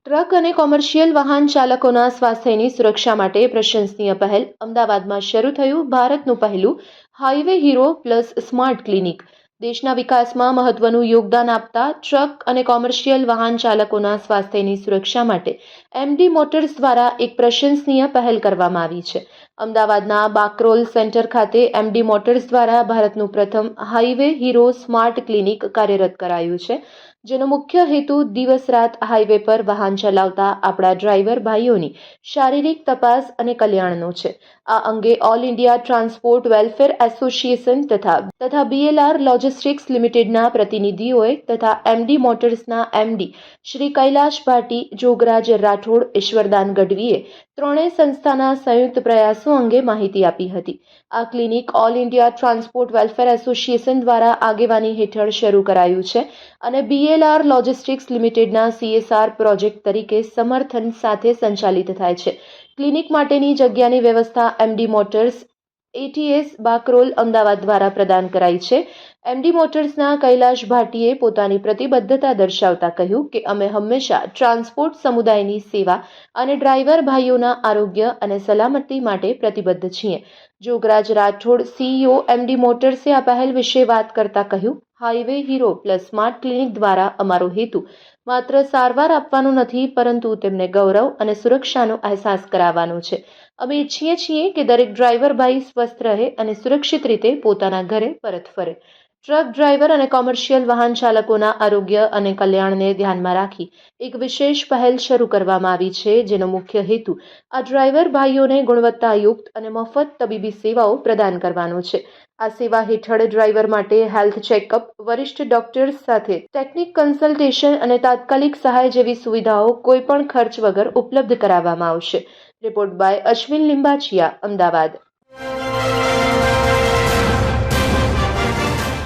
Truck અને commercial વાહન ચાલકોના સ્વાસ્થ્યની સુરક્ષા માટે પ્રશંસનીય પહેલ અમદાવાદમાં શરૂ થયું ભારતનું પહેલું highway hero plus smart clinic. દેશના વિકાસમાં મહત્વનું યોગદાન આપતા ટ્રક અને કોમર્શિયલ વાહન ચાલકોના સ્વાસ્થ્યની સુરક્ષા માટે એમડી મોટર્સ દ્વારા એક પ્રશંસનીય પહેલ કરવામાં આવી છે. અમદાવાદના બાકરોલ સેન્ટર ખાતે એમડી મોટર્સ દ્વારા ભારતનું પ્રથમ હાઈવે હીરો સ્માર્ટ ક્લિનિક કાર્યરત કરાયું છે, જેનો મુખ્ય હેતુ દિવસ રાત હાઈવે પર વાહન ચલાવતા આપણા ડ્રાઈવર ભાઈઓની શારીરિક તપાસ અને કલ્યાણનો છે. આ અંગે all India transport welfare association તથા બીએલઆર લોજિસ્ટિક્સ લિમિટેડના પ્રતિનિધિઓએ તથા એમડી મોટર્સના એમડી શ્રી કૈલાશ ભાટી, જોગરાજ રાઠોડ, ઈશ્વરદાન ગઢવીએ ત્રણેય સંસ્થાના સંયુક્ત પ્રયાસો અંગે માહિતી આપી હતી. આ clinic all India transport welfare association દ્વારા આગેવાની હેઠળ શરૂ કરાયું છે અને બીએલઆર લોજિસ્ટિક્સ લિમિટેડના CSR પ્રોજેક્ટ તરીકે સમર્થન સાથે સંચાલિત થાય છે. ક્લિનિક માટેની જગ્યાની વ્યવસ્થા MD motors ATS Bakrol Ahmedabad દ્વારા પ્રદાન કરાઈ છે. એમડી મોટર્સના કૈલાશ ભાટીએ પોતાની પ્રતિબદ્ધતા દર્શાવતા કહ્યું કે અમે હંમેશા ટ્રાન્સપોર્ટ સમુદાયની સેવા અને ડ્રાઈવર ભાઈઓના આરોગ્ય અને સલામતી માટે પ્રતિબદ્ધ છીએ. જોગરાજ રાઠોડ, CEO એમડી મોટર્સે આ પહેલ વિશે વાત કરતા કહ્યું, highway hero plus smart clinic દ્વારા અમારો હેતુ માત્ર સારવાર આપવાનો નથી, પરંતુ તેમને ગૌરવ અને સુરક્ષાનો અહેસાસ કરાવવાનો છે. અમે ઈચ્છીએ છીએ કે દરેક ડ્રાઈવર ભાઈ સ્વસ્થ રહે અને સુરક્ષિત રીતે પોતાના ઘરે પરત ફરે. ટ્રક ડ્રાઈવર અને કોમર્શિયલ વાહન ચાલકોના આરોગ્ય અને કલ્યાણને ધ્યાનમાં રાખી એક વિશેષ પહેલ શરૂ કરવામાં આવી છે, જેનો મુખ્ય હેતુ આ ડ્રાઈવર ભાઈઓને ગુણવત્તાયુક્ત અને મફત તબીબી સેવાઓ પ્રદાન કરવાનો છે. આ સેવા હેઠળ ડ્રાઈવર માટે હેલ્થ ચેકઅપ, વરિષ્ઠ ડોક્ટર્સ સાથે ટેકનિક કન્સલ્ટેશન અને તાત્કાલિક સહાય જેવી સુવિધાઓ કોઈપણ ખર્ચ વગર ઉપલબ્ધ કરાવવામાં આવશે. Report by Ashwin Limbachiya, Ahmedabad.